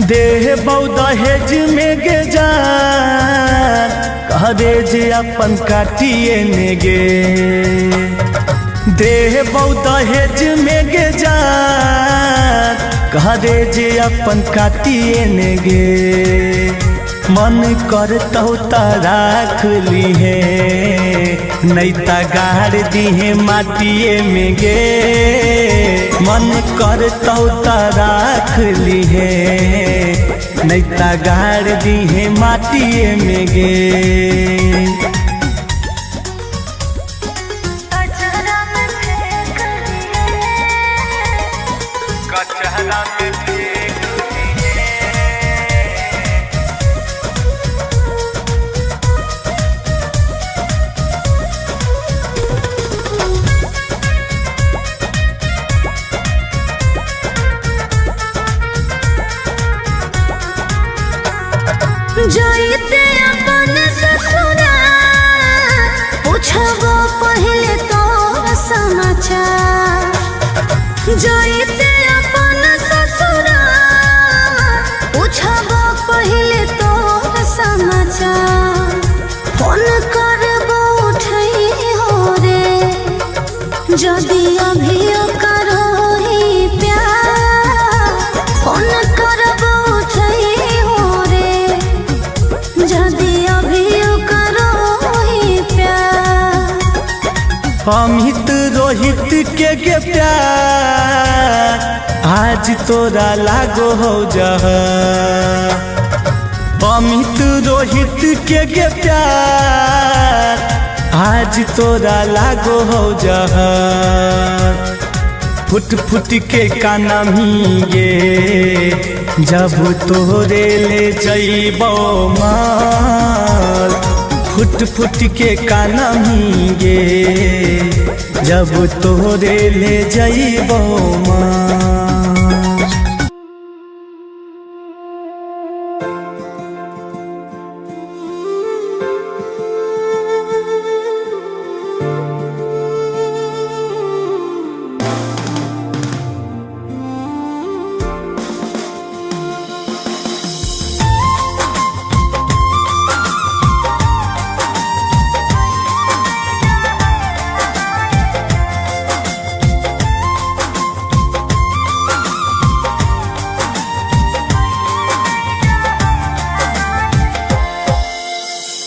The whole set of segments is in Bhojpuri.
देह दहेज में गे जा कह दे जे अपन काटिए ने गे। देह दहेज में गे जा कह दे जे अपन काटिए ने गे। मन करतौ त राख लीहे नैता गाड़ दीहे माटिए में गे। मन करतौ त राख लीहे नैता गाड़ दीहे माटिए में गे। जाइते अपन ससुरा पूछबो पहले तो समाचार। जाइते अपन ससुरा पूछबो पहले तो समाचार। फोन करबो उठई हो रे जदि अभी करो ही प्यार। फोन करबो उठई हो रे जदि अभी करो ही प्यार। अमित रोहित के प्यार आज तोरा लागो हो जा। अमित रोहित के प्यार आज तोरा लागो हो जा। फुट फुट के काना गे जब तोरे ले जइबो माल। फुट फुट के काना गे जब तोरे ले जइबो माल।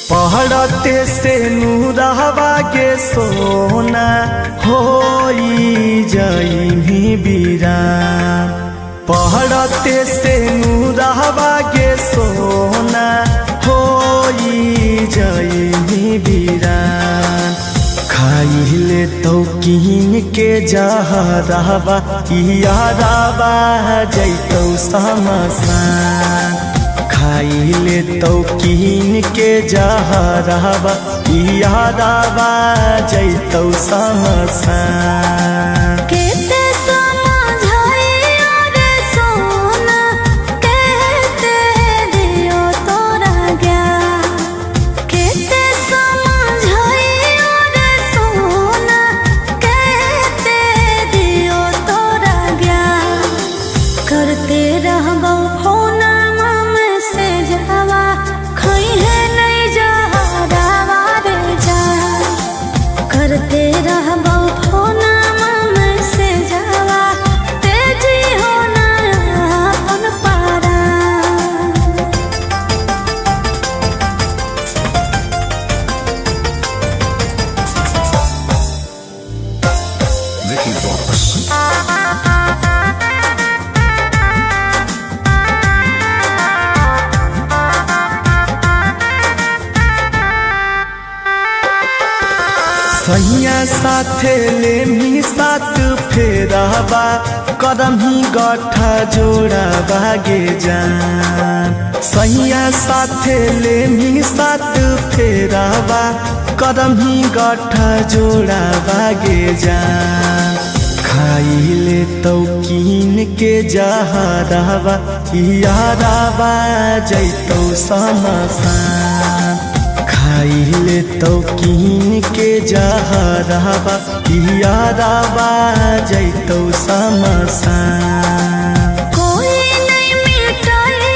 पहड़ते से नूरहवा के सोना होई जाई बीरान। पहड़ते से नूरहवा के सोना होई जाई बीरान। खाइले तो कीन के जहरवा यारवा जैतौ समसान। खाइले तो कीन के जहरवा यारवा जैतौ समसान। केते समझाइयो रे सोना कहते दियो तोरा ज्ञान। केते समझाइयो रे सोना कहते दियो तोरा ज्ञान। करते रहबो फोन से जावा खइहे नहीं जहरवा रे जा। करते रहबो फोन से जावा तेजी हो ना अपन पारा। सैया साथे लेमी साथ फेरबा करम ही गठा जोड़ा बागे जान। सैया साथे लेमी साथ फेरबा करम ही गठा जोड़ा बागे जान। खाइले तो कीन के जहरवा यारवा जैतौ समसान। खाइले तो कीन के जहरवा यारवा जैतौ समसान। कोई नहीं मिटाई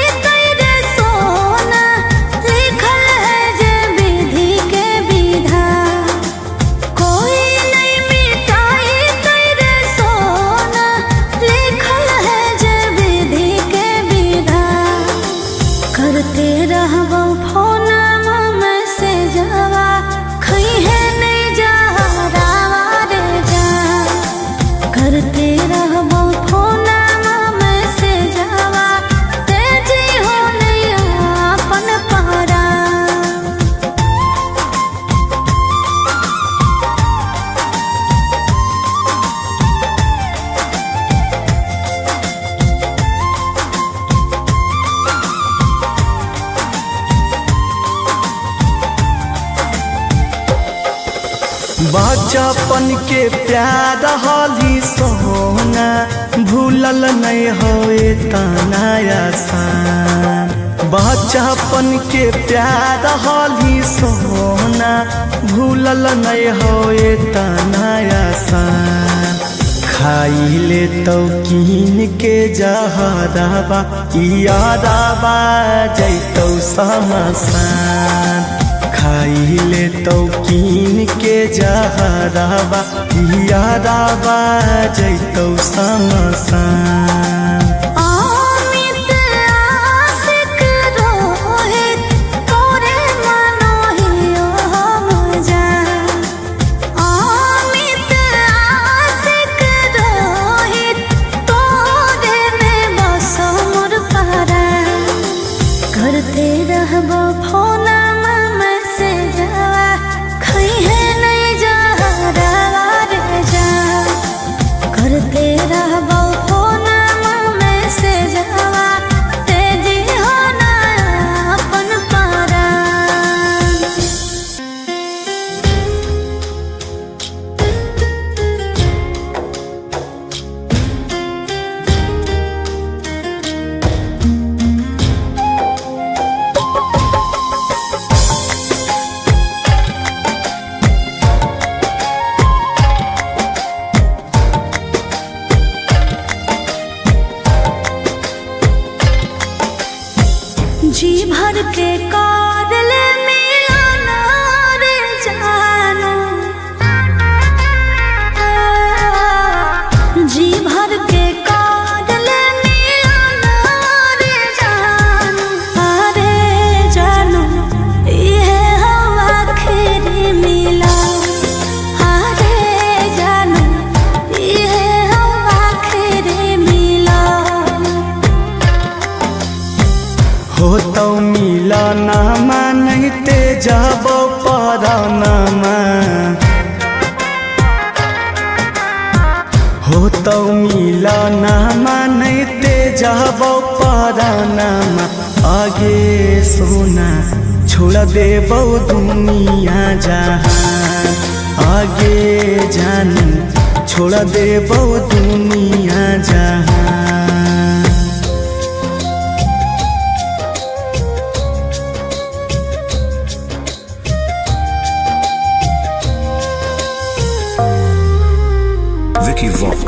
बचपन के प्यार हली सोना भूलल नहीं होए तना आसान। बचपन के प्यार हली सोना भूलल नहीं होए तना आसान। खाइले तो कीन के जहराबा यादाबा जैतौ समसान। खाइले तो कीन के जहराबा यादाबा जैतौ समसान। करते रहबो फोनमा मैसेजवा खइहे नहीं जहरावा रे जा। करते रहबो फोनमा मैसेजवा तेजी हो ना अपन परान। जी भर के कादल मिलाना रे जानो। जी भर के कादल मिलाना रे जानो। अरे जानो ये हम आखिरी मिला। अरे जानो ये हम आखिरी मिला। हो तो मिलनमा नहीं ते जाबो परानमा। हो तो मिलनमा नहीं ते जाबो परानमा। आगे सोना छोड़ देबो दुनिया जहान। आगे जान छोड़ देबो दुनिया जहान। Vicky Vox.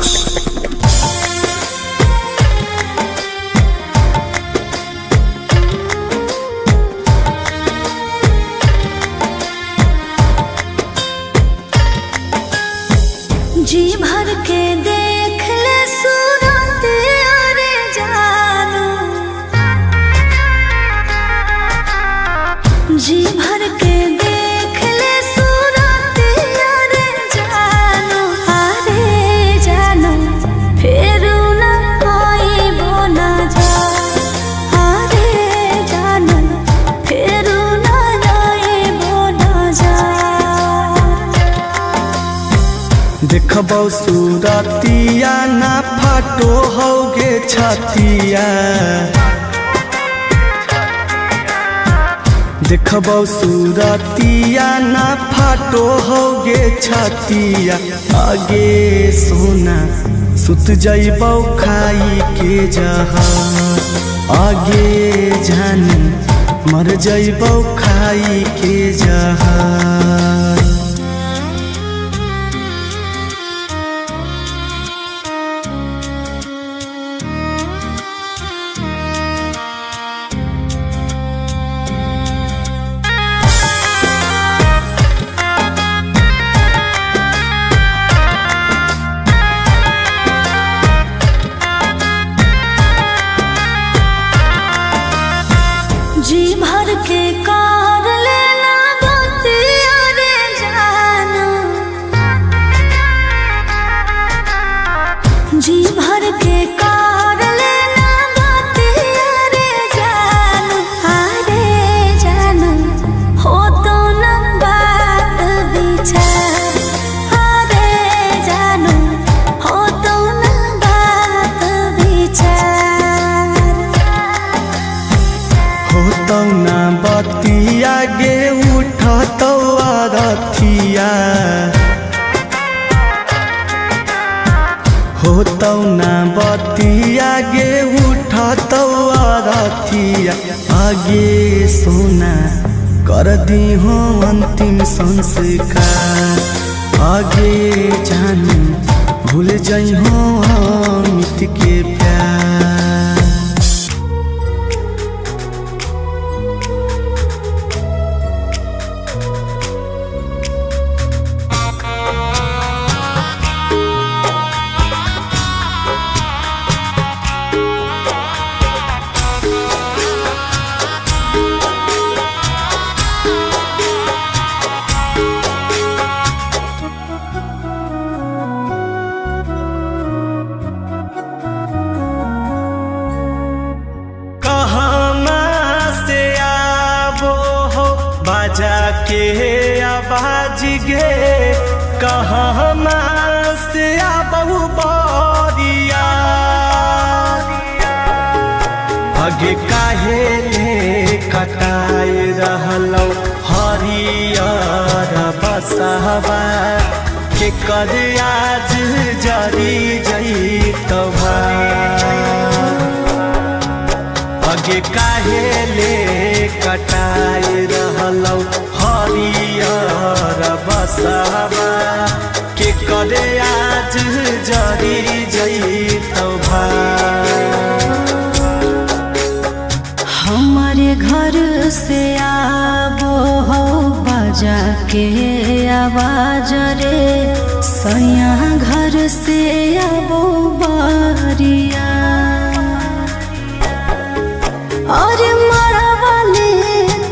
जी भर के देख ले सूरत अरे जानो। जी भर के देख ले सूरत अरे जानो। अरे जानो फिर न आइबो न जा। अरे जानो फिर न आइबो न जा। देखबो सूरतिया ना फाटो होगे छतिया। देखबो सूरतिया ना फाटो होगे छतिया। आगे सोना सुत जइबो खाई के जहान। आगे जान मर जइबो खाई के जहान। जी भर के कार लेना बतिया रे जानो। जी भर के कार लेना बतिया रे जानो। अरे जानो हो तो न बात विचार। अरे जानो हो तो न बात विचार। हो तो ना बतिया गे उठतौ रथिया। अगरबत्ती आगे उठत अरतिया आगे सोना कर दी हो अंतिम संस्कार आगे जानी भूल जाइ हो अमित के प्यार। बाजा के आवाज गे कहना से बहु बरिया आगे काहे ले कटाए रहलौ हरियर बसहबा के कर आज जरी जइतौ आगे काहे ले कटाए रहलौ हरियर बसहबा के करे आज जरी जइतौ हमारे घर से आबो हो बाजा के आवाज रे सैया घर से आबो बारिया और मरवाले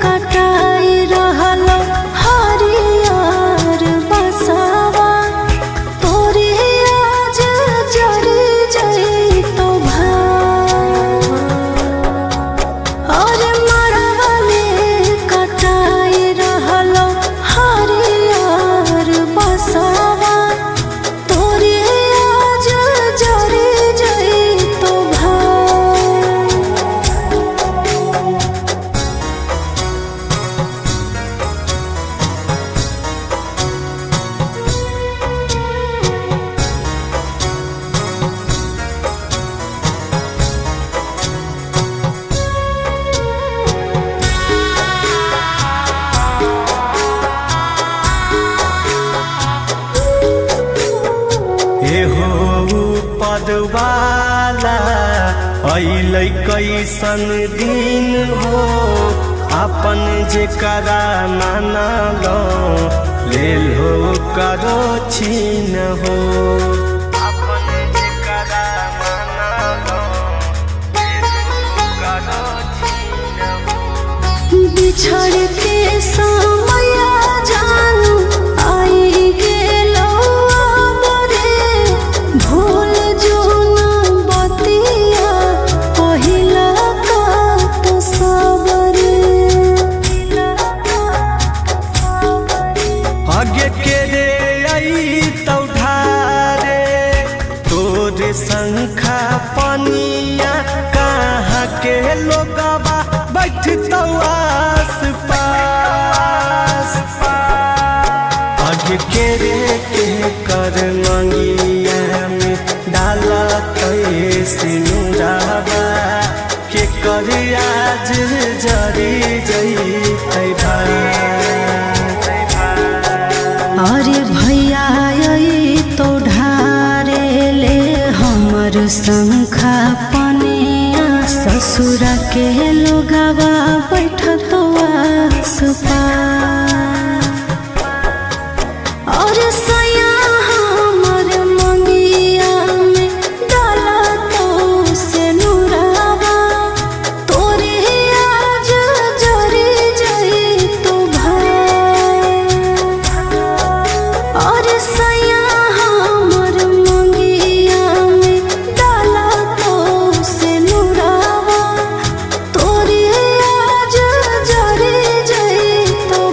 कटाई रहलो हरियर बसवा तोरे आज जरी जइतौ और मरवाले कटाई रहलो हरियर बसवा तोरे आज जरी जइतौ पदवाला अइलै कैसन दिन हो अपन जेकरा मानलो लेल हो करो छीन हो अपन जेकरा मानलो लेल हो करो छीन हो बिछड़ के समय जानू आई गेलो बरे भूल जो न बतिया पहिला का तो सबरे आगे के रे आई तौ ढारे तोरे शंखा पनिया कहाँ के लोगबा बैठतौ आस पास आगे के रे के कर मंगिया में डाला तै सिनुराबा के कर आज जरी जइतै अरे भैया तो ढारे ले हमर शंखा पनिया ससुर के लोगवा बैठतो आस पास और सया हमर मंगिया में डाला तो से नुरावा तोरे आज जरी जइतौ और सया हमर मंगिया में डाला तो से नुरावा तोरे आज जरी जइतौ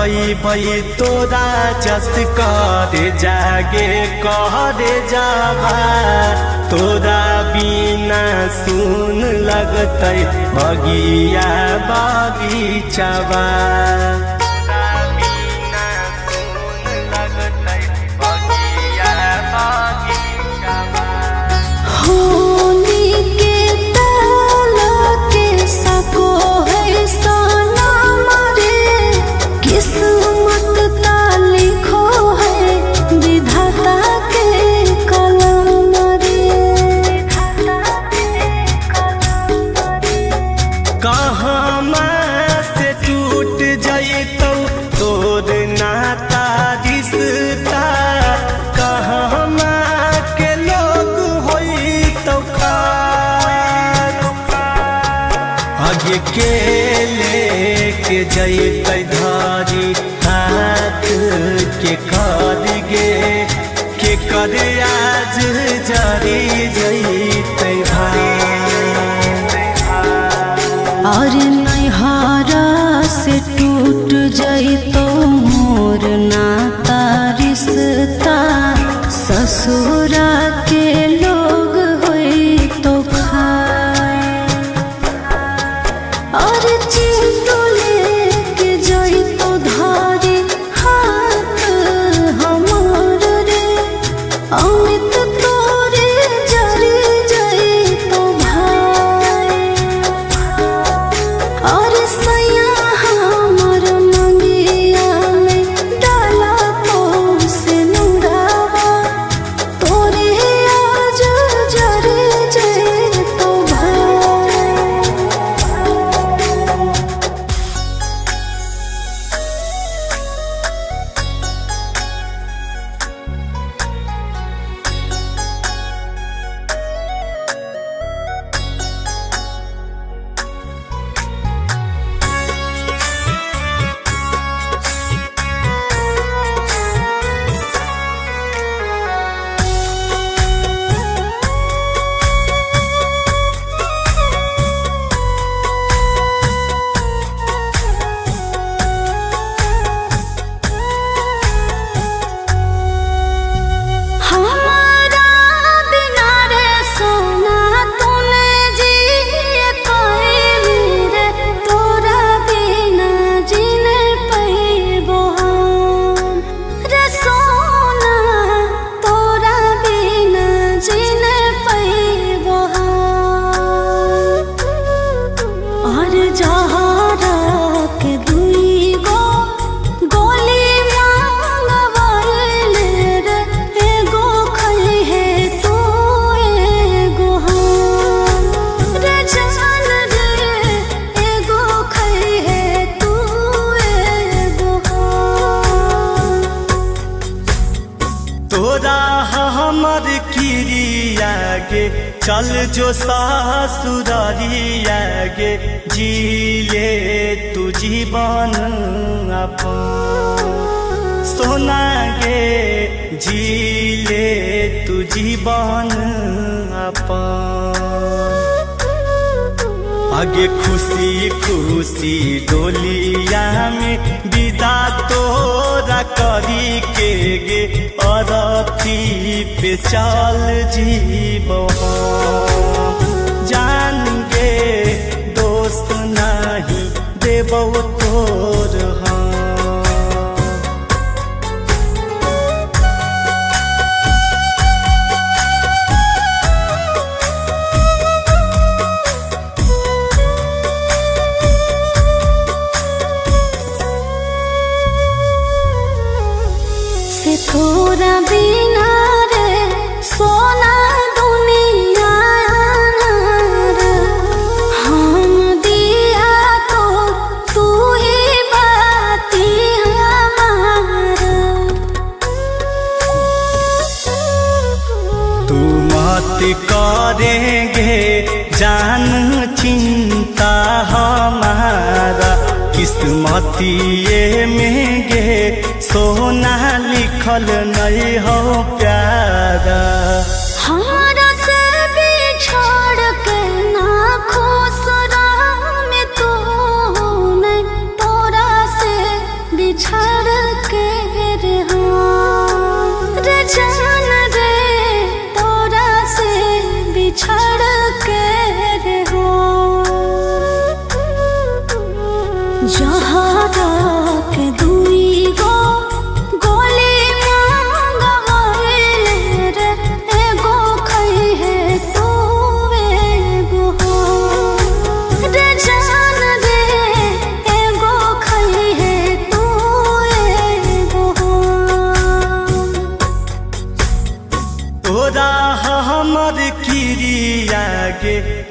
पैबै तोरा जस करे जागे करे जावा तोरा बिना सुन लगतै बगिया बगीचावा के लेके जैतै धारी हाथ के गे के करे आज जारी जैतै और नैहरा से टूट जैतो मोर नाता रिश्ता ससुरा के लोग होई तो और चिंटू लेके जैतो धारी हाथ हमार रे अमित तोरे जरी जैतो भाई और सैया हमर मंगिया में डाला से नुरावा तोरे आज जरी जैतो चल जो सासुरारिया गे जीले तू जीवन अपन सोना गे जीले तू जीवन अपन आगे खुशी खुशी डोलिया में विदा तोरा करी के गे अरथी पे चल जीवो जान गे दोस्त नहीं देबो तोर थोड़ा बिना रे सोना दुनिया हम दिया तो तू ही बाती हमारा तू मत करेंगे जान चिंता हमारा किस्मतिए में गे सोना लिखल नहीं हो प्यारा हमारा से बिछड़ के ना खुश रह में तू नहीं तोरा से बिछड़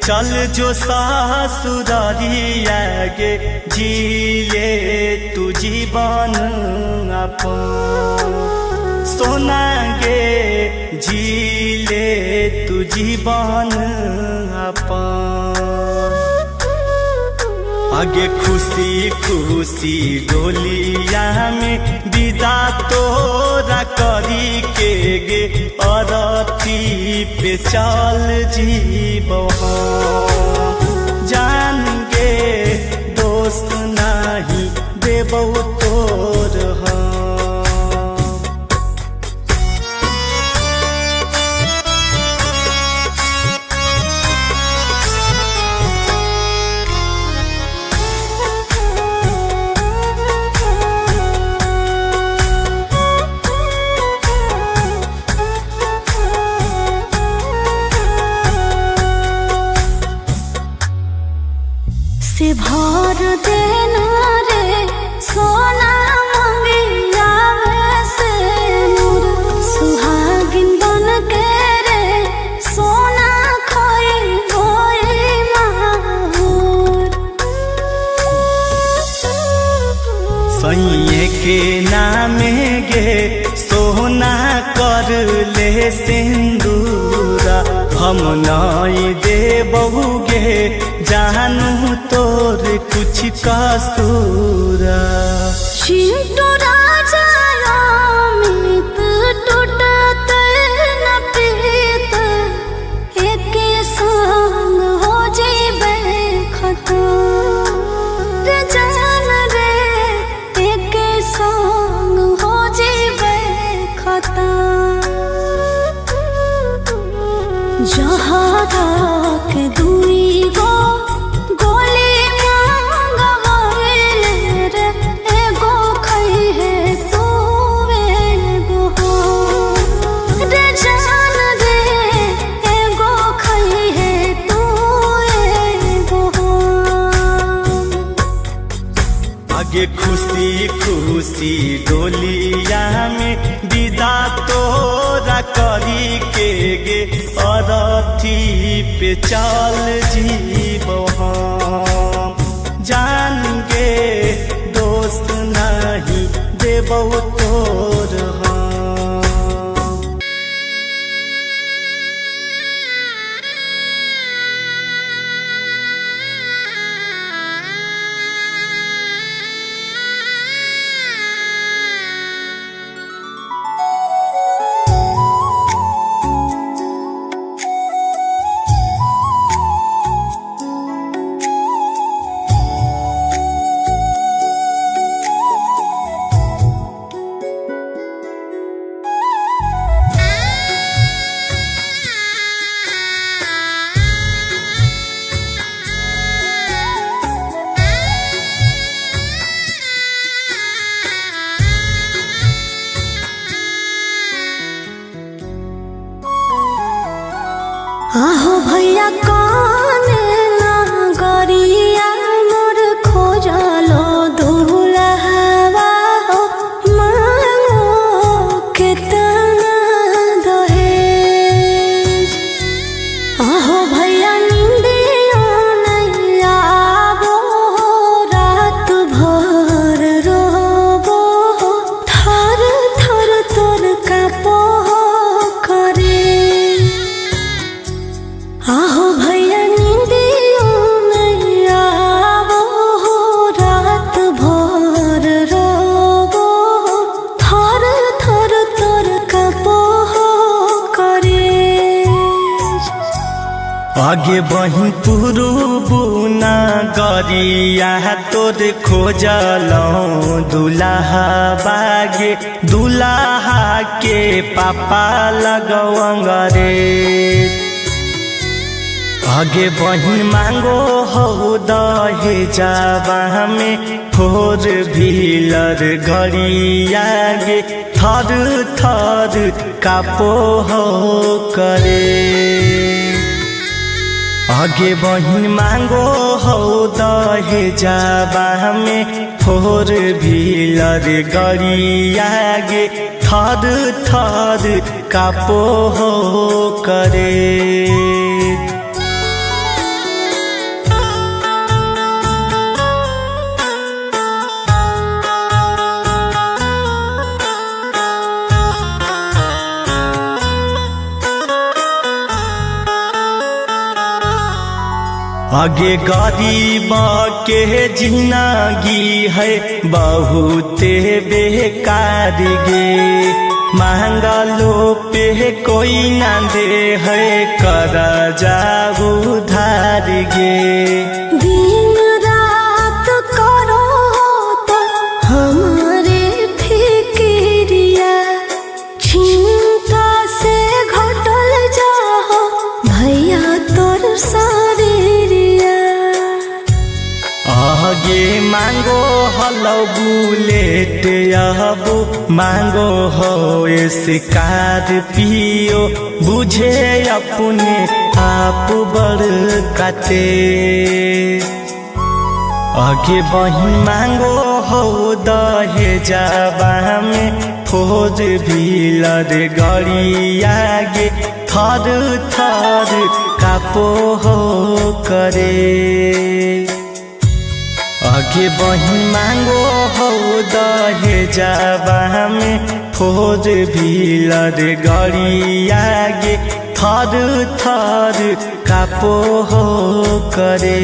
चल जो सासुरारिया गे जिले तू जीवन अपन सोना गे जिले तू जीवन अपन आगे खुशी खुशी डोलिया में विदा तोरा करी के गे अरती पे चल जीव जान गे दोस्त नहीं देबौ तोर हम से भर देना रे सोना मंगिया से मोर सुहागिन बन के रे सोना खोई होई माहौर सैये के नामे गे सोना कर ले सिंदूरा हम नहीं देबहु गे जानू तोर कुछ कसूरा चिंटू राजा अमित टूटत न पीत एक संग हो जेबे खतम रे जान रे एक संग हो जेबे खतम जहादा के दुई गो गोली मांगवाइल रे एगो खई है तू एगो हो रे जान रे एगो खई है तू एगो हो आगे खुशी खुशी डोलिया में विदा तोरा करी के गे अरथी पे चल जीव हम जान गे दोस्त नहीं देबौ तोर हम आहो भैया कौन नगरिया मोर खोजलो दुल्हवा हो मांगो केतना दहेज आहो भैया निंदियो नहीं आवो रात भर रोबो थर थर तोर कापो आहो भैया निंदियो नहीं आवो रात भर रोबो थर थर तोर कापो करे आगे बही पुरुबु नगरिया तोर खोजलौं दुल्हा बागे दुल्हा के पापा लगवंगरे आगे बहिन मांगो हो दहेजवा में 4 व्हीलर घड़िया गे थर थर कापो हो करे आगे बहिन मांगो हो दहेजवा में 4 व्हीलर गाड़िया गे थर थर कापो हो करे आगे गरीब के जिंदगी है बहुते बेकार गे, मांगलो पे कोई ना दे है, कर जाऊ उधार गे। दिन रात करो तो हमारे फिक्रिया, चिंता से घटल जाओ भैया तोर शरीरिया। आगे मांगो हलो बुलेट अबू, मांगो हो स्कॉर्पियो, बुझे अपने आप बड़ काटे। आगे बही मांगो हो दहेजवा में फोर व्हीलर गाड़ी, आगे थर थर कापो हो करे। आगे बही मांगो हो दहेजवा में फोर व्हीलर गाड़ी, आगे थर थर कापो हो करे।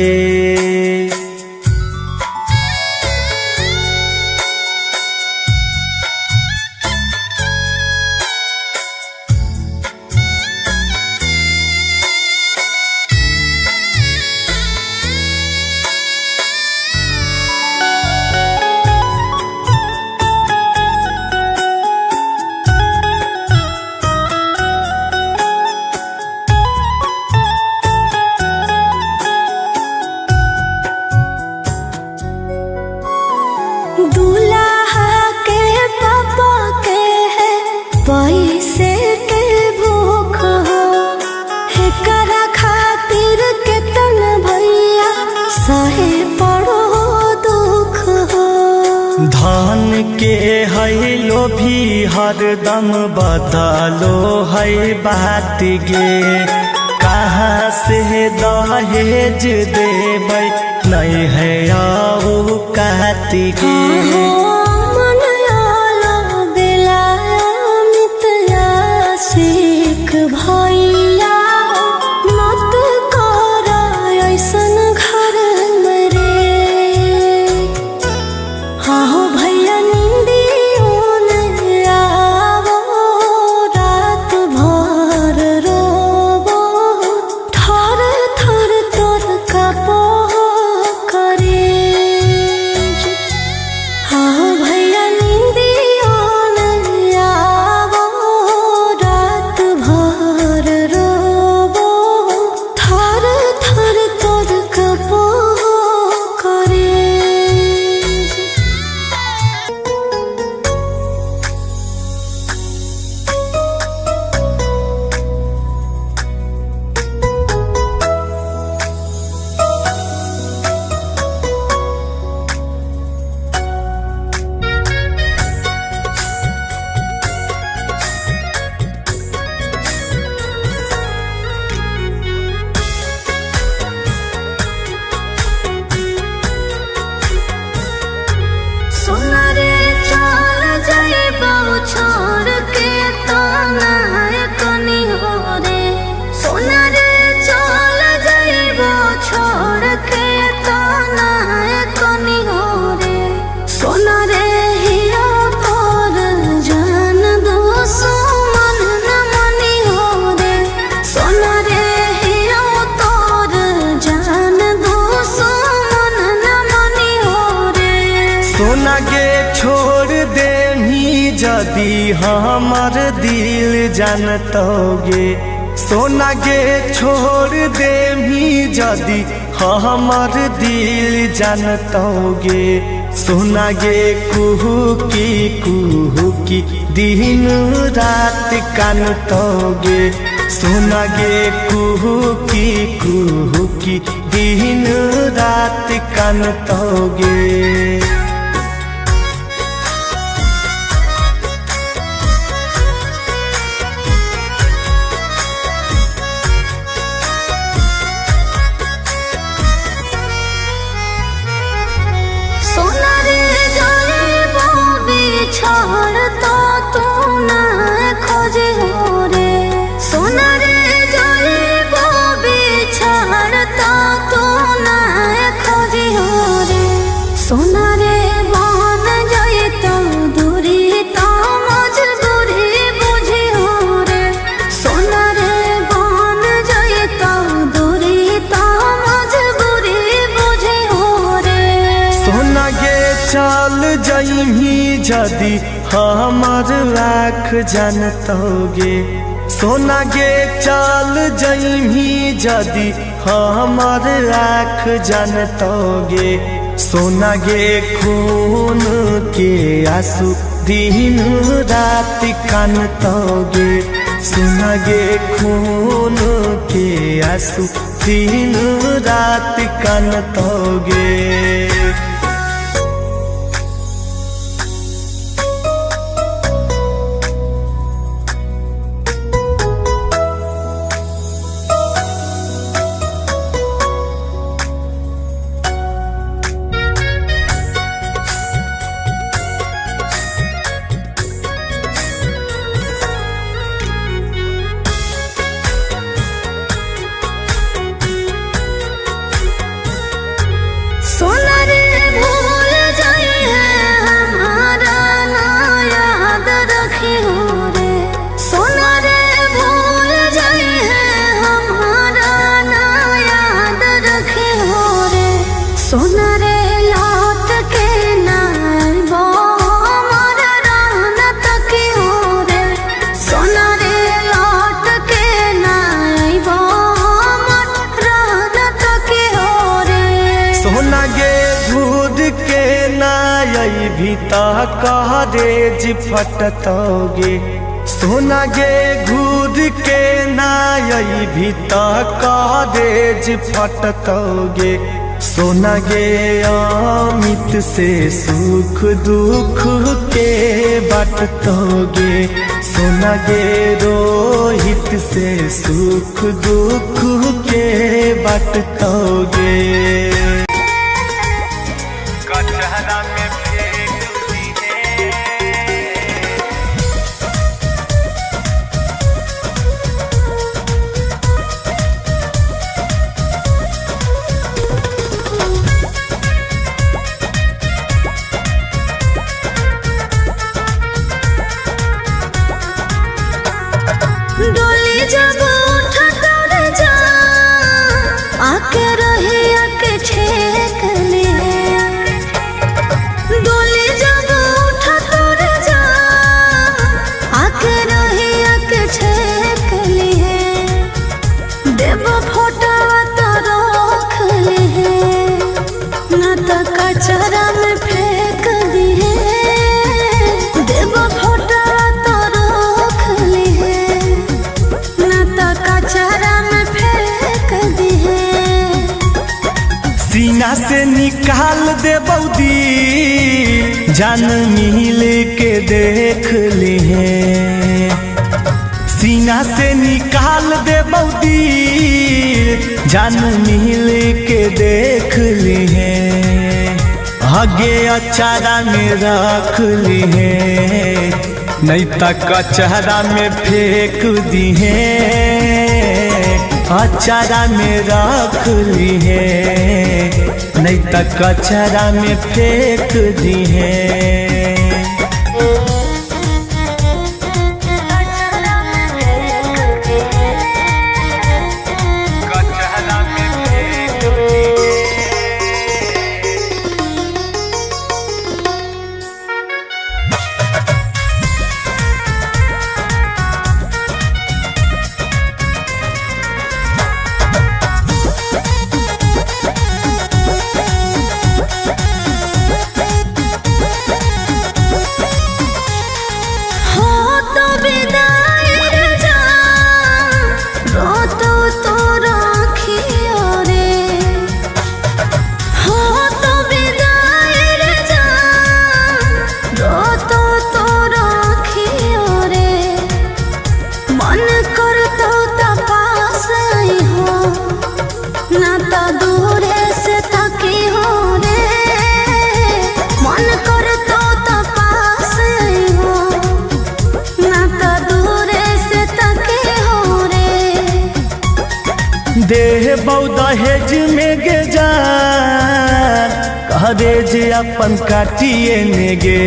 दूल्हा के पापा के है पैसे के भूख हो, एकरा खातिर केतन भैया सहे पड़ो दुख हो। धन के है लोभी हरदम बदलो है बात गे, कहाँ से दहेज देबै नहीं है आऊ कहती गे। सीख भैया मत कर ऐसन घर मरे। हाँ भैया नींदियों न आवो, रात भर रोबो, थर थर तोर कापो करे। हाँ भैया नींदियों न आवो, रात भर रोबो, थर थर तोर कापो करे। सोना रे चल जाइबो छोड़ के तो ना कनी हो रे। सोना रे चल जाइबो छोड़ के तो ना कनी हो रे। सोना रे हिया तोर जान दो मन न मनी हो रे। सोना रे हिया तोर जान दो मन न मनी हो रे। सोना गे छोड़ दे जदी हमर दिल जानतोगे, सोना गे छोड़ दे जदी हमर दिल जानतोगे। सोना गे कुहू की दिन रात कानतोगे। सोना गे कुहू की दिन रात कानतोगे। सोना रे जाइबो बिछड़ तो तू ना खोजे हो रे। सोना रे जाइबो बिछड़ तो तू जदि हमर आँख जानतोगे सोना गे चल जइमी जदि हमर आँख जानतोगे सोना गे खून के आंसू दिन रात कानतोगे सोना गे खून के आंसू दिन रात कानतोगे। सोना रे भूल जाई है हमारा ना याद रखी हो रे सोना रे भूल जाई है हमारा ना याद रखी हो रे सोना रे लौट के ना आइबो हमारा रान तकी हो रे सोना रे लौट के ना आइबो हमारा रान तकी हो रे सोना गे दूध के नाई भी करेज फटतोगे सोना गे दूध के नाई भी करेज फटतोगे सोना गे अमित से सुख दुख के बाटतोगे सोना गे रोहित से सुख दुख के बाटतोगे। कचहरा में फेंक दिए डोली जब उठा कर जा आके रहे आके छेक ले डोली जब उठा कर जा आके रहे आके छेक ले देव फोटो तो रख ले ना तो कचरा में फेंक दिए देव फोटो तो रख ले कचरा में फेंक दिए सीना से निकाल दे बौदी जान मिल के देख ले सीना से निकाल दे बौदी जान मिल के देख ले आगे अचारा में रख ले नहीं तक कचहरा में फेंक दिए अचारा में रख लिए नहीं तक कचहरा में फेंक दिए। देह दहेज में गे जान कहरे जे अपन काटिए ने गे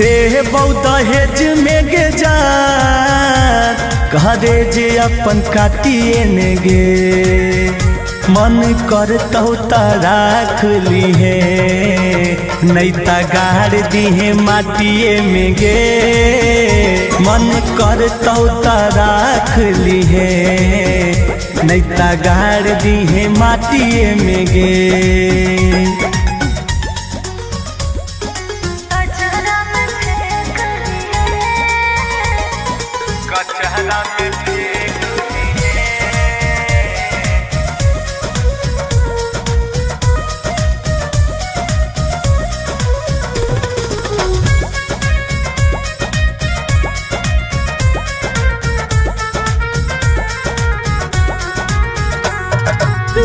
देह दहेज में गे जान कहरे जे अपन काटिए ने गे मन करतौ त राख लीहे नैता गाड़ दिहे माटिए में गे। मन करतौ त राख लीहे नैता गाड़ दिहे माटिए में गे।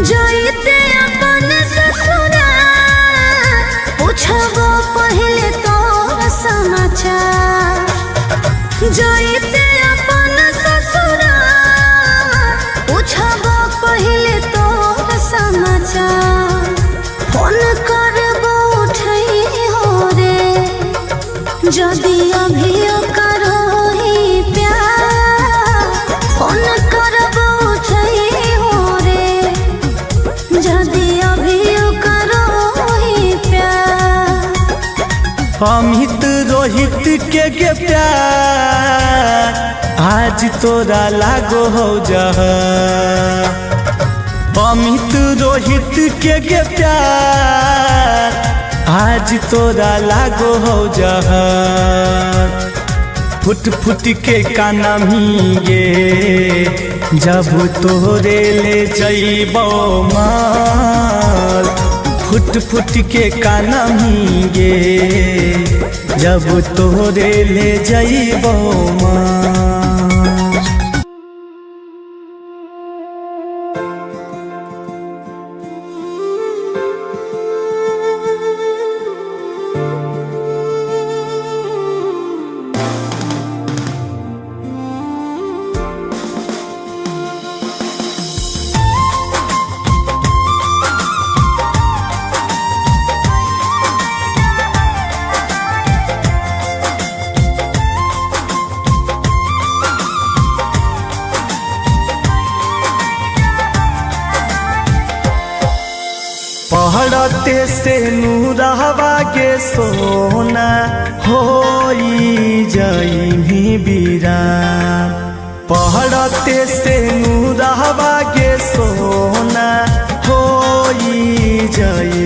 जाइते अपन ससुरा पूछबो पहले तो समाचार। जाइते अपन ससुरा पूछबो पहले तो समाचार। फोन करबो उठई हो रे जदि अभी करो ही प्यार। फोन करबो उठई हो रे जदि अभी करो ही प्यार। अमित रोहित के प्यार आज तोरा लागो हो जा। अमित रोहित के प्यार आज तोरा लागो हो जा। फुट फुट के काना गे जब तोरे ले जइबो माल। फुट फुट के काना गे जब तोरे ले जइबो माल। पहड़ते से नूरहवा के सोना होई जाई बीरान। पहड़ते से नूरहवा के सोना होई जाई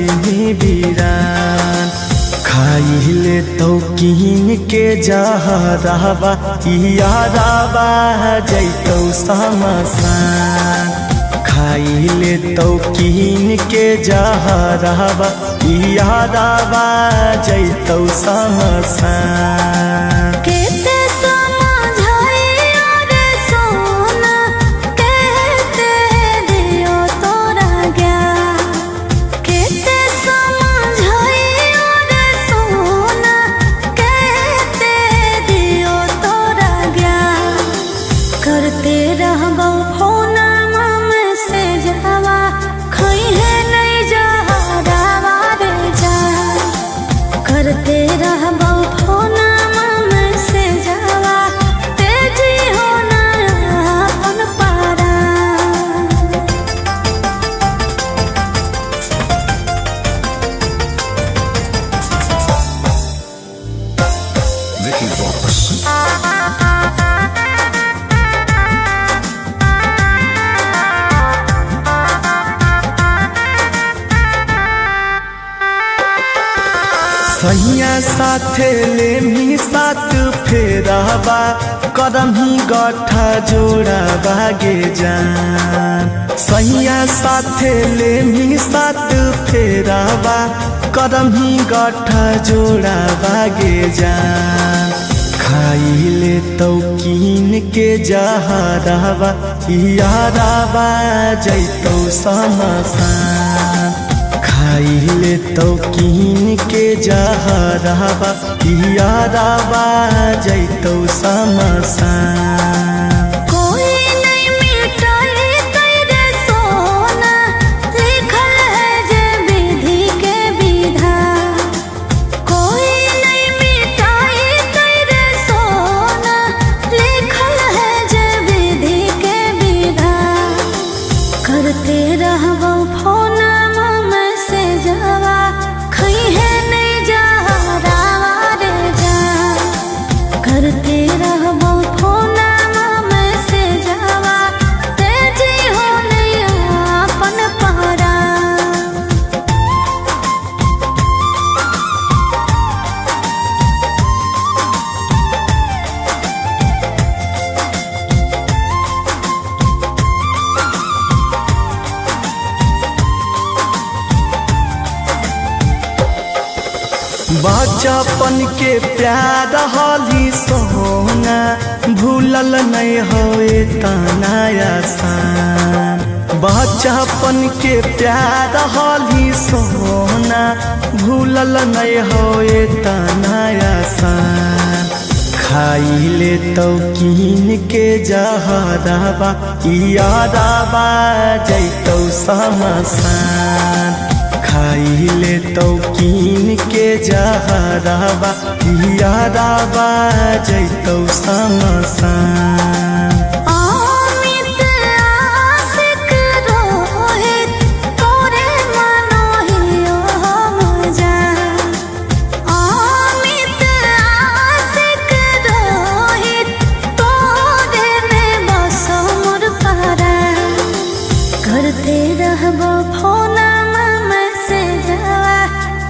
बीरान। खाइले तो कीन के जहरवा यारवा जैतौ समसान। खाइले तो कीन के जहरवा यारवा जैतौ समसान। केते समझाइयो रे सोना कहते दियो तोरा ज्ञान। केते समझाइयो रे सोना कहते दियो तोरा ज्ञान। करते रहबो फोन से जावा खइहे नहीं जहरवा रे जान। करते रहबो फोन से जावा तेजी हो ना अपन पारा। सैया साथे लेमी साथ फेरबा करम ही गठा जोड़ा बागे जान। सैया साथे लेमी साथ फेरबा करम ही गठा जोड़ा बागे जान। खाइले तो कीन के जहरवा यारवा जैतौ समसान। खाइले तो कीन के जहरवा यारवा जैतौ समसान। कोई नहीं मिटाई तेरे सोना लिखल है जे विधि के विधान। कोई नहीं मिटाई तेरे सोना लिखल है जे विधि के विधान। करते रहबो रहबो फोनमा में से जावा तेजी हो नैया अपन पहरा। बचपन के प्यार हाली सोना भूलल नहीं होए तना आसान। बचपन के प्यार हाली सोना भूलल नहीं होए तना आसान। खाइले तो कीन के जहराबा यादाबा जैतौ समसान। खाइले तो कीन के जहराबा यादाबा जैतौ समसान। अमित आशिक रोहित तोरे मनो हियो हम जान। अमित आशिक रोहित तोरे में बसो मोर परान। करते रहबो फोनमा में से जावा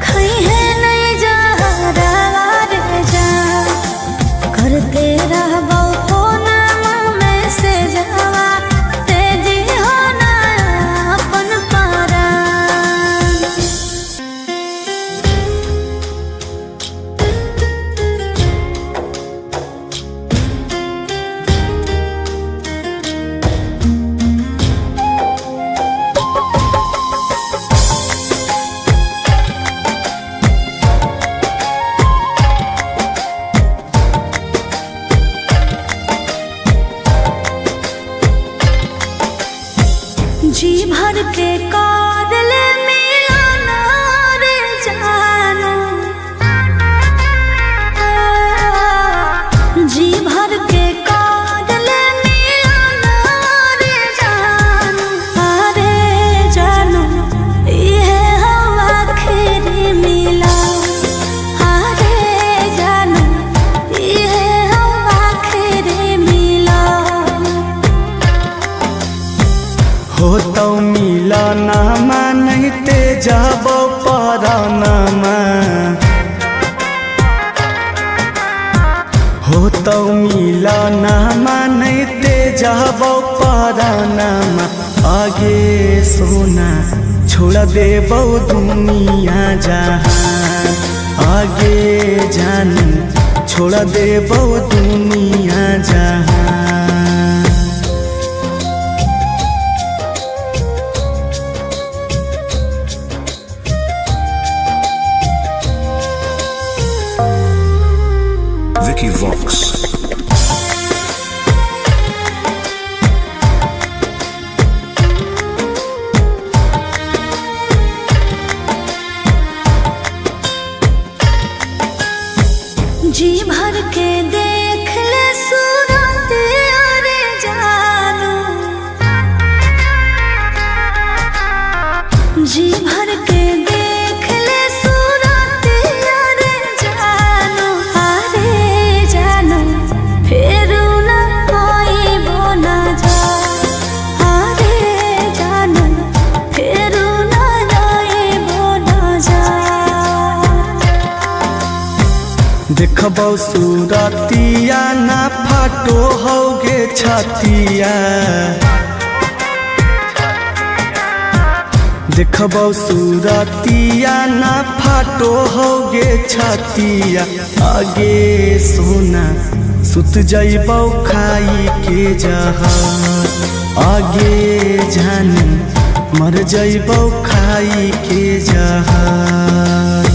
खइहे नहीं जहरावा रे जान। करते रहबो फोनमा में से जावा तेजी हो ना अपन परान। जी भर के कादल मिलाना रे जानो। जी भर के कादल मिलाना रे जानो। अरे जानो ये हम आखिरी मिला। अरे जानो ये हम आखिरी मिला। हो तो मिलनमा नहीं ते जाबो परानमा। हो तो मिलनमा नहीं ते जाबो परानमा। आगे सोना छोड़ देबो दुनिया जहान। आगे जान छोड़ देबो दुनिया जहान। Vicky Vox. जी भर के देख ले सूरत अरे जानो। जी भर के देख ले सूरत अरे जानो। अरे जानो फिर ना आइबो ना जा। अरे जानो फिर ना आइबो ना जा। देखबो सूरतिया ना फाटो होगे छतिया। देखबो सूरतिया ना फाटो होगे छतिया। आगे सोना सुत जइबो खाई के जहर। आगे जान मर जइबो खाई के जहर।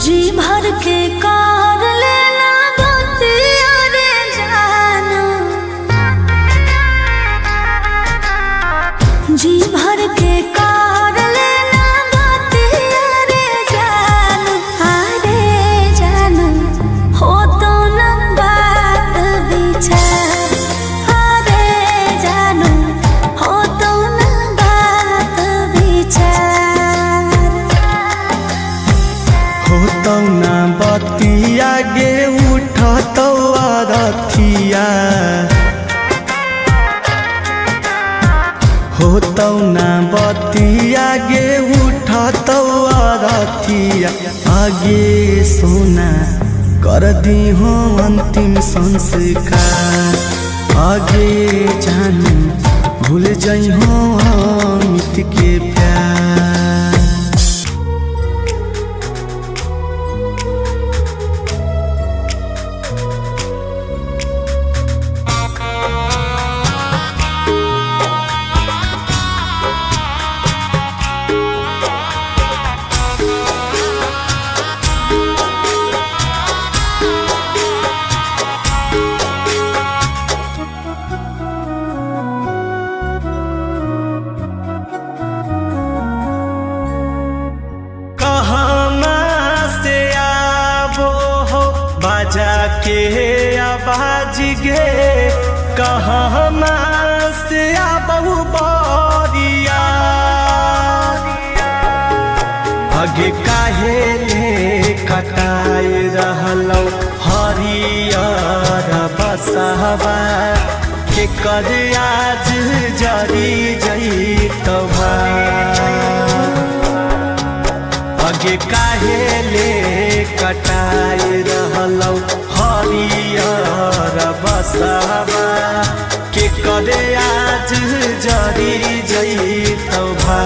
जी भर के कार लेना बतिया रे जी भर के कार लेना बतिया रे जानू, अरे जानू हो तो न बात विचार, अरे जानू हो तो न बात विचार। हो तो ना बतिया गे उठत रथिया, हो तो ना बतिया गे उठत रथिया, आगे सोना कर दी हो अंतिम संस्कार, आगे जानू भूल जाइ हो अमित के प्यार। बाजा के आवाज गे कहना से आबहु बरिया, आगे काहे ले कटाए रहलौ हरियर बसहबा, के कर आज जरी जइतबा, आगे काहे ले कटाए रहलौ हरियर बसहबा, के करे आज जरी जइतबा।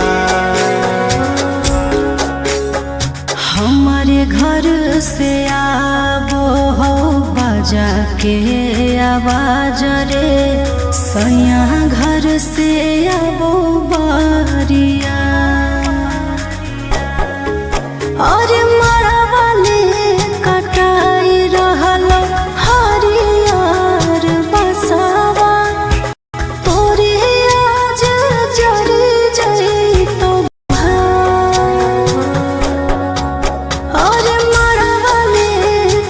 हमारे घर से आबो हो बाजा के आवाज रे, सैया घर से आबो बारिया, और मरवाले कटाई रहलो हरियर बसवा, तोरे आज जरी जइतो भाई, और मरवाले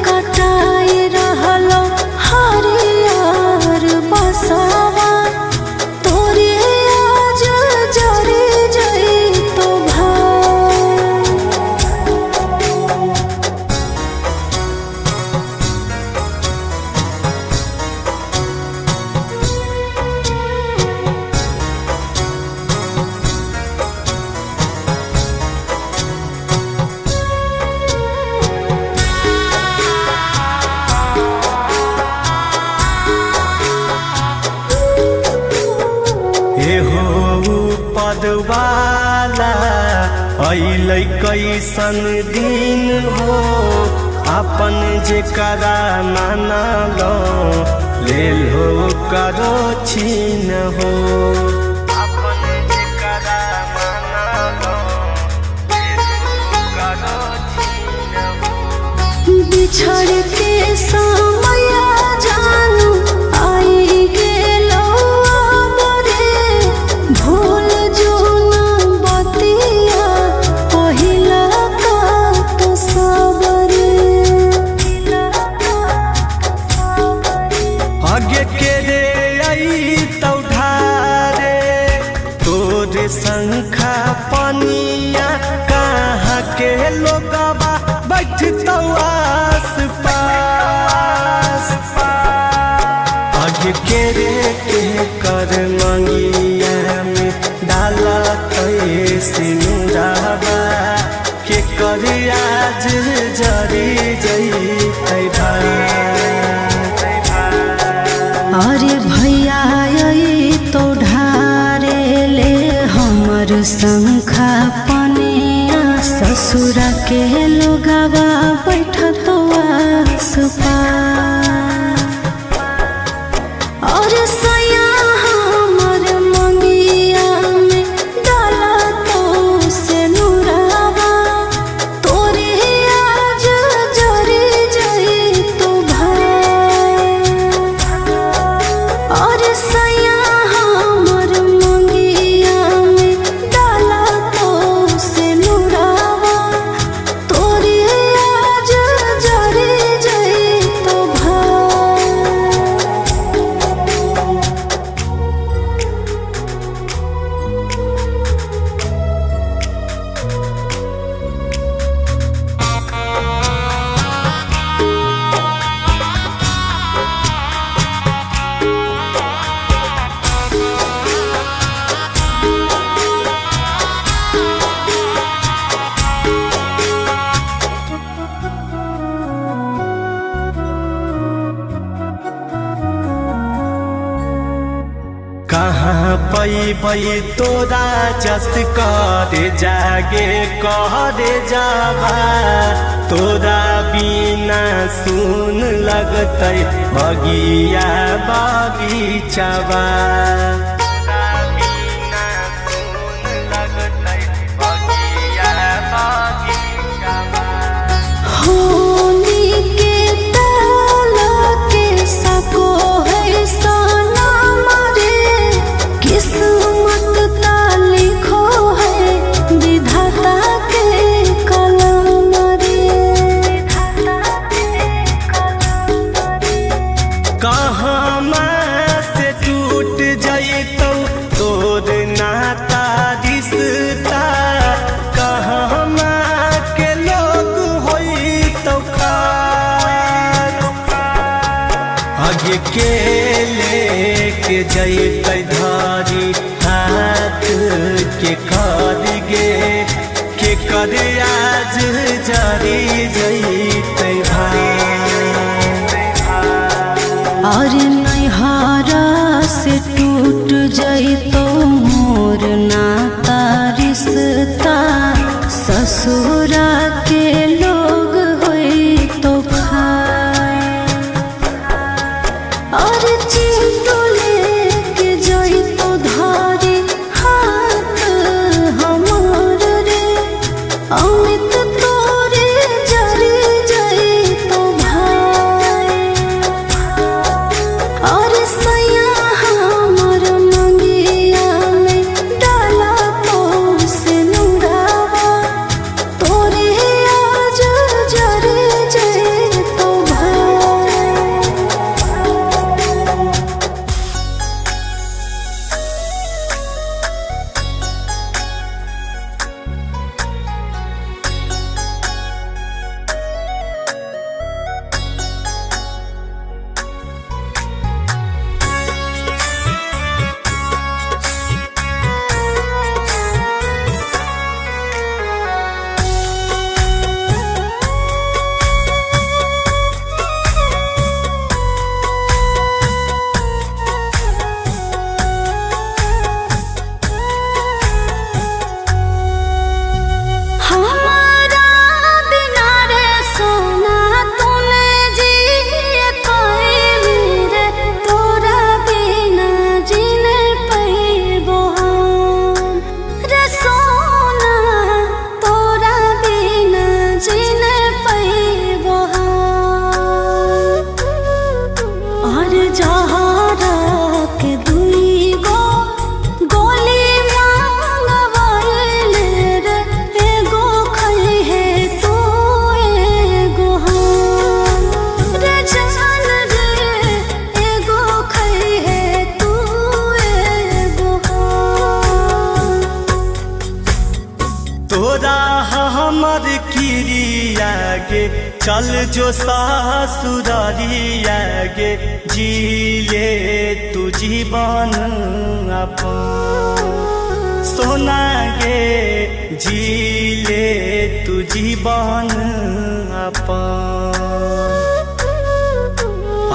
कटाई रहलो हरियर बसवा, तोरे आज जरी जइतो भाई। एहो पदवाला अइलै कैसन दिन हो, अपन जेकरा मानलो लेल हो करो छीन हो, अपन जेकरा मानलो लेल हो करो छीन हो। बिछड़ के समय जानू आई गेलो बरे, भूल जो न बतिया पहिला का तो सबरे, आगे के रे आई तौ ढारे तोरे शंखा पनिया, कहाँ के लोगबा बैठतौ आस पास, आगे के रे के कर मंगिया में डाला तै सिनुराबा, के कर आज जरी जइतै अरे भैया आई तो ढारे ले हमर शंखा पनिया, ससुरा के लोगवा बैठतो आस पास, और सैया हमर मंगिया में डाला तो से नुरावा, तोरे आज जरी जइतो भाई, और सैया हमर मंगिया पैबै तोरा जस करे जागे करे जावा तोरा बिना सुन लगतै बगिया बगीचावा के लेके जैतै धारी हाथ के कर गे के कर आज जारी जैतै भाई और नैहरा से टूट जैतो मोर नाता रिश्ता ससुरा के लोग होई तो और चिंटू लेके जइतो धारी हाथ हमार रे अमित तोरे जरी जइतो भाई और सैया हमर मंगिया में डाला तो से नुरावा तोरे आज जरी जइतो भाई तोरा हमर किरिया गे चल जो सासुरारिया गे जिले तू जीवन अपन सोना गे जिले तू जीवन अपन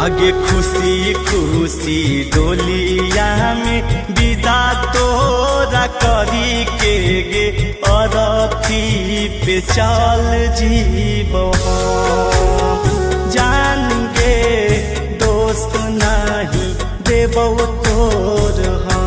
आगे खुशी खुशी डोलिया में विदा तोरा करी के गे अरथी पे चल जीवो जान गे दोस्त नहीं देबो तोर हम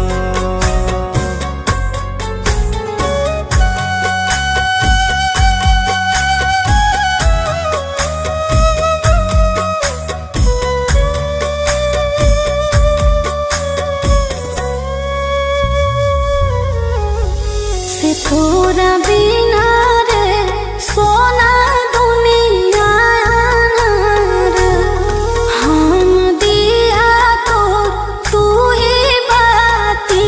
तोरा बिना रे सोना दुनिया रे हम दिया तो तू ही बाती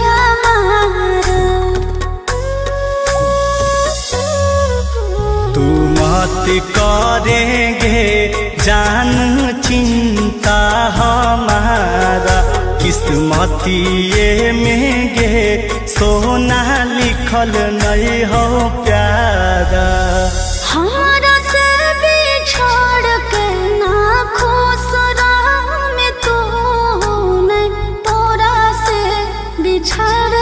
हमार तू मत करेंगे जान चिंता हमारा किस्मतिए में गे सोना लिखल नहीं हो प्यारा हमारा से बिछड़ के ना खुश में तू मैं तोरा से बिछड़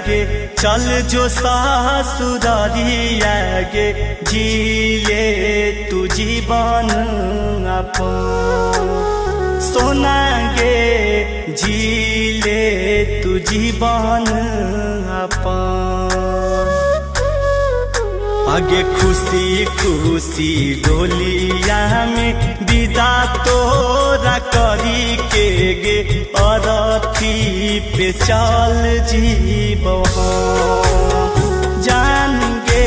गे चल जो सासुरारिया गे जिले तू जीवन अपन सोना गे जिले तू जीवन अपन आगे खुशी खुशी डोलिया में विदा तोरा करी के गे अरथी पे चल जीबो जान गे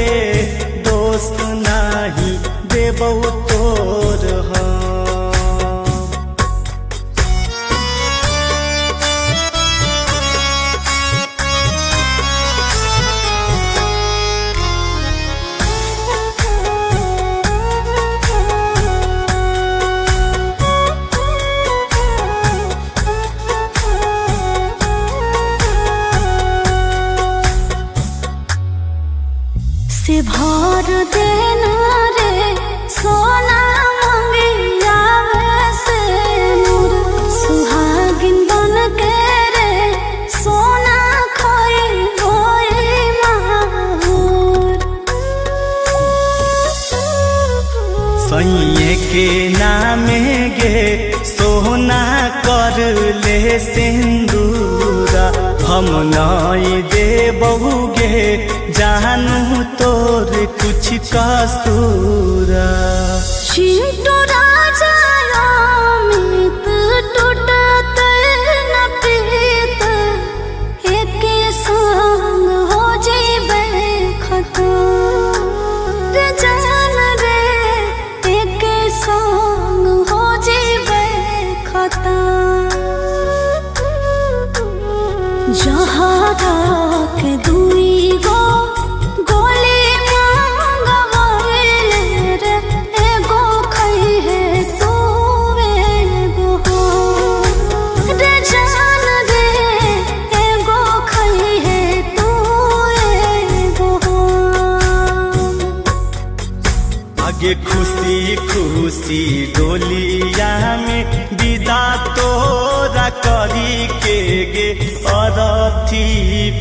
दोस्त नहीं देबो तोर हम से भर देना रे सोना मंगिया से मोर सुहागिन बन के रे सोना खोई होई माहौर सैये के नामे गे सोना कर ले सिंदूरा हम नहीं देबहु गे जानू तोर कुछ कसूरा चिंटू राजा अमित टूटत न पीत एक संग हो जीबे खतम रे जान रे एक संग हो जीबे खतम जहरा के दुई गो गोली मांगवाइले रे एगो खई है तू एगो रे जान रे एगो खई है तू एगो आगे खुशी खुशी डोलिया में विदा तोरा करी के गे अरथी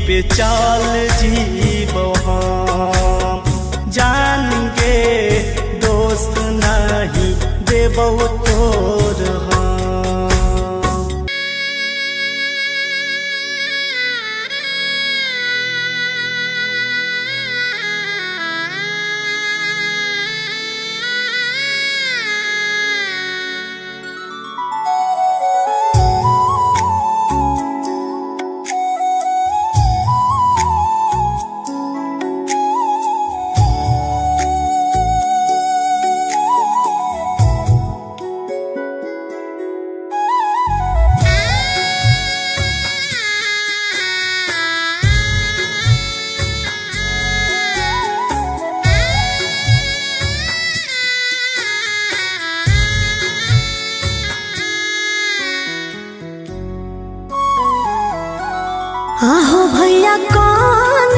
पे चल जीबो हम जान गे दोस्त नहीं देबो तोर हम आहो भैया कौन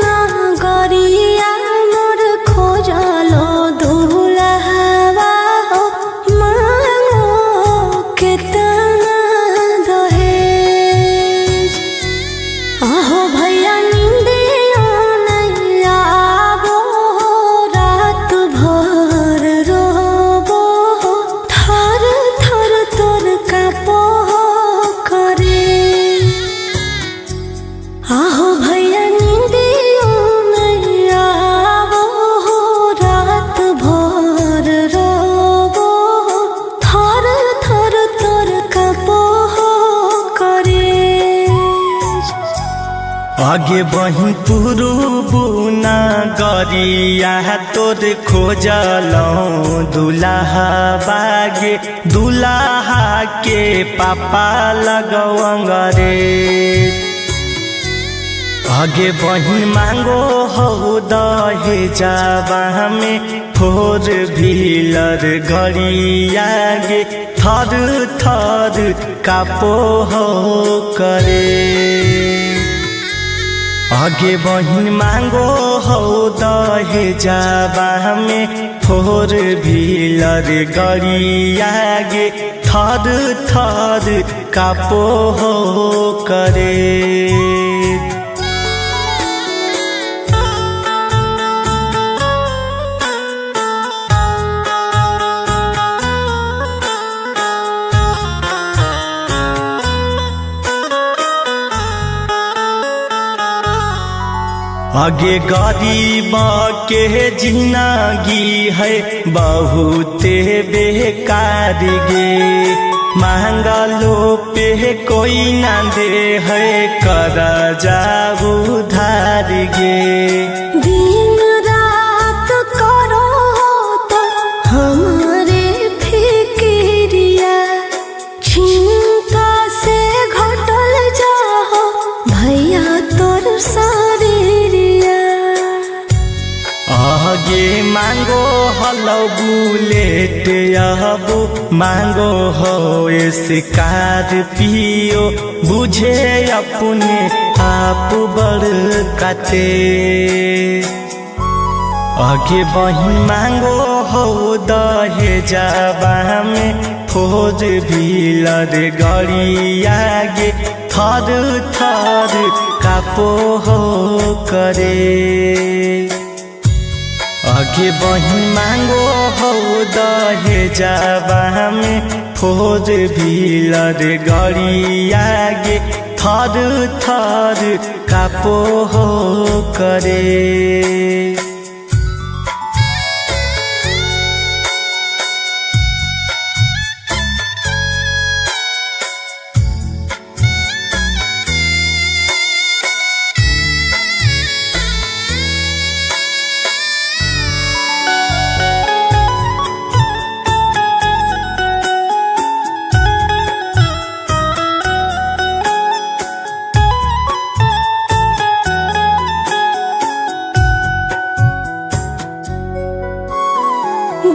ना गरिया मोर खोजलो दुल्हवा हो मांगो केतना दहेज आहो भैया निंदिया नहीं आवो रात भर रोबो थर थर तोर कापो करे आहो भैया नींदियो नहीं आवो रात भर रोबो थर थर तोर कापो करे आगे बहिन पुरुबुना गरिया तोर खोजलो दुल्हा बागे दुल्हा के पापा लगवंगरे आगे बहिन मांगो हो दहेजवा में फोर व्हीलर घड़िया गे थर थर कापो हो करे आगे बहिन मांगो हो दहेजवा में फोर व्हीलर घड़िया गे थर थर कापो हो करे आगे गरीब के जिंदगी है बहुते बेकार गे, मांगलो पे कोई ना दे है कर जाऊ उधार गे। दिन रात करो तो हमारे फिक्रिया, चिंता से घटल जाओ भैया तोर शरीरिया। आगे मांगो हलो बुलेट यहबू, मांगो हो स्कॉर्पियो, बुझे अपने आप बड़ काटे। आगे बही मांगो हो दहेजवा में फोर व्हीलर गाड़ी, आगे थर थर कापो हो करे। आगे बही मांगो हो दहेजवा में फोर व्हीलर गाड़ी, आगे थर थर कापो हो करे।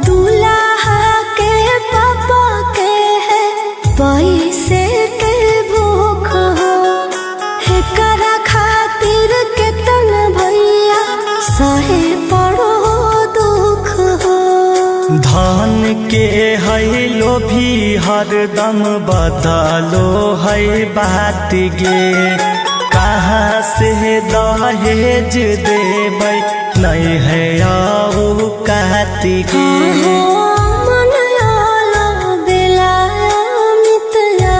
दूल्हा के पापा के है पैसे के भूख हो, एकरा खातिर केतन भैया सहे पड़ो दुख हो। धन के है लोभी हरदम बदलो है बात गे, कहाँ से दहेज देबै नहीं है आऊ काती गे। मन आला बेला मितया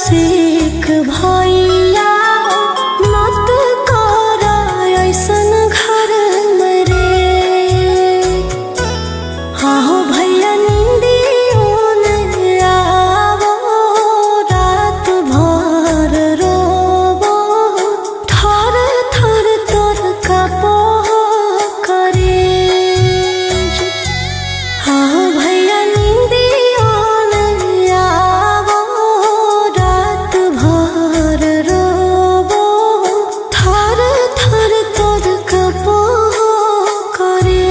सीख भैया, मत कर ऐसन घर मरे। हाँ भैया नींदियों ने आवो, रात भर रोबो, थर थर तोर कापो करे। हाँ भैया नींदियों ने आवो, रात भर रोबो, थर थर तोर कापो करे।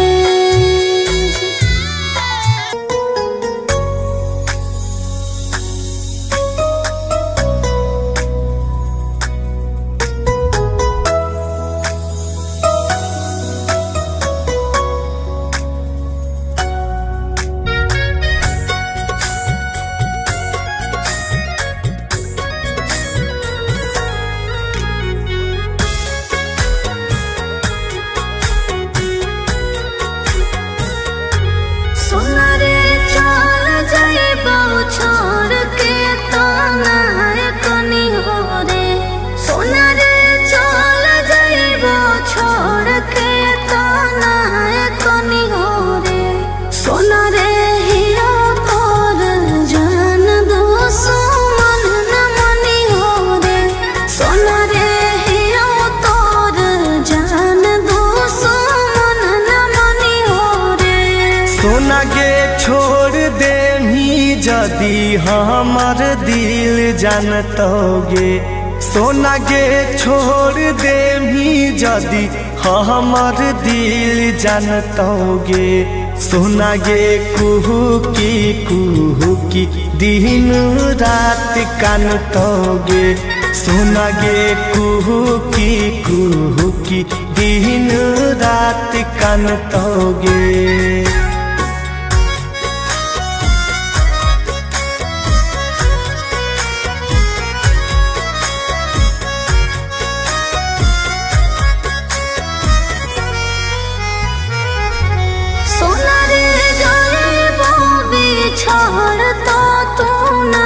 सोना रे चल जाइबो छोड़ के तो ना कनी हो रे। सोना रे चल जाइबो छोड़ के तो ना कनी हो रे। सोना रे हिया तोर जान दुश्मन न मनी हो रे। सोना रे हिया तोर जान दुश्मन न मनी हो रे। सोना गे छोड़ दे ही जदी हमर दिल जानतोगे, सोना गे छोड़ दे ही जदी हमर दिल जानतोगे। सोना गे कुहू की दिन रात कानतोगे। सोना गे कुहू की दिन रात कानतोगे। सोना रे जाइबो बिछड़ तो तू ना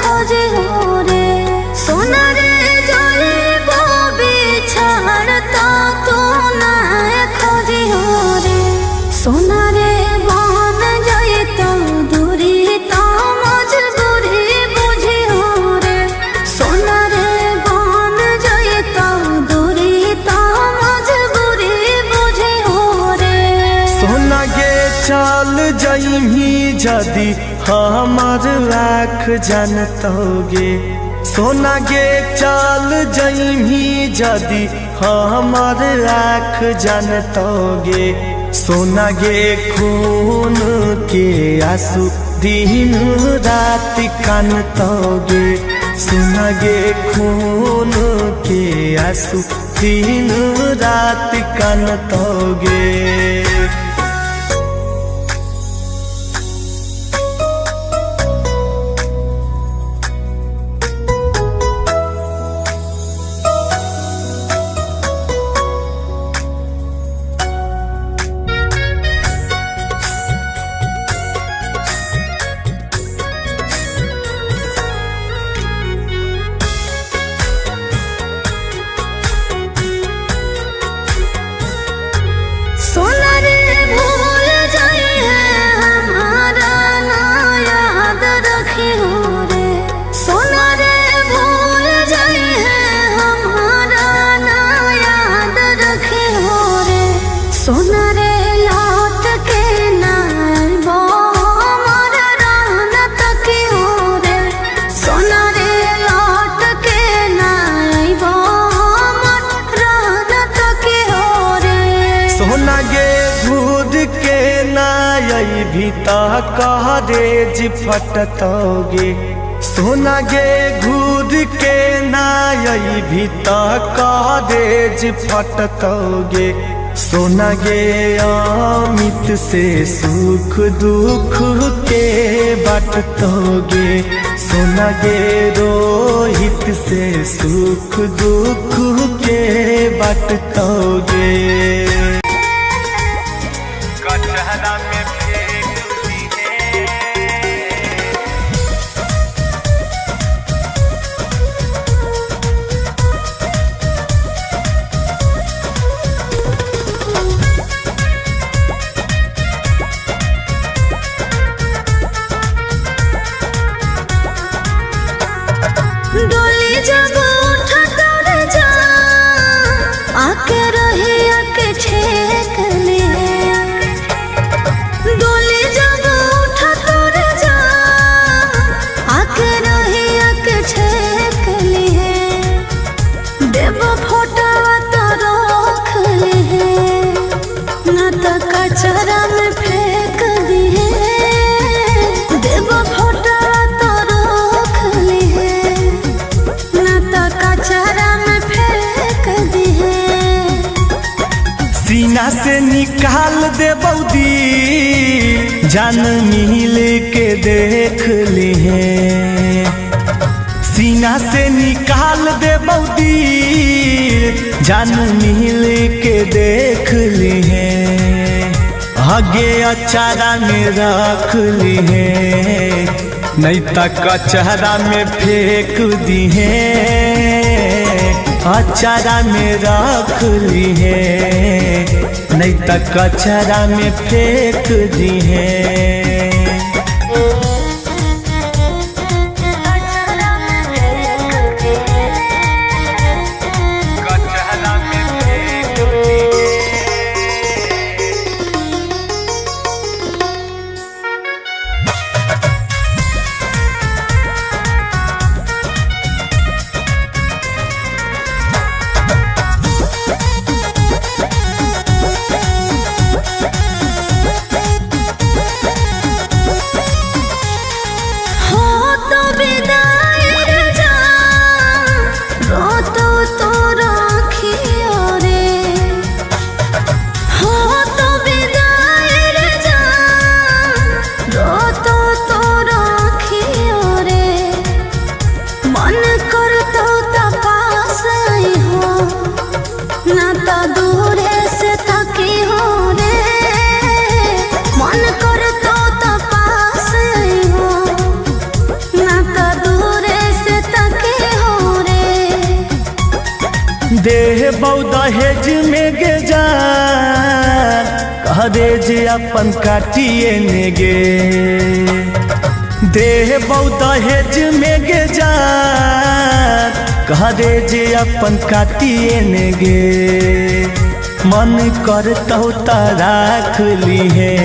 खोजे हो रे। सोना रे जाइबो बिछड़ तो तू जदि हमर आँख जानतोगे सोना गे चल जइमी जदि हमर आँख जानतोगे सोना गे खून के आंसू दिन रात कानतोगे सोना गे खून के आंसू दिन रात कानतोगे। सोना रे भूल जाई है हमारा ना याद रखी हो रे सोना रे भूल जाई है हमारा ना याद रखी हो रे सोना रे लौट के ना आइबो हमर रहना तकी हो रे सोना रे लौट के ना आइबो हमर रहना तकी हो रे सोना गे दूध के नाई भी कह रेज फटतोगे सोना गे दूध के नाई भी कह रेज फटतोगे सोना गे अमित से सुख दुख के बाटतोगे सोना गे रोहित से सुख दुख के बाटतोगे। कचहरा में फेंक दिए डोली जब उठत रे जा आके रही आके छेक ले डोली जब उठत रे जा आके रही आके छेक ले देव फोटवा तो रख ले ना तो कचरा में फेंक दिए देव फोटवा तो रख ले ना तो कचरा में फेंक दिए सीना से निकाल दे बौदी जान मिल के देख लिए सीना से निकाल दे बौदी जान मिल के देख लिए आगे अचारा में रख लिए नहीं तो कचहरा में फेंक दिए अचारा में रख लिए नहीं तो कचहरा में फेंक दिए। देह दहेज में गे जान कह दे जे अपन काटिए ने गे देह दहेज में गे जान कह दे जे अपन काटिए ने गे मन करतौ त राख ली है।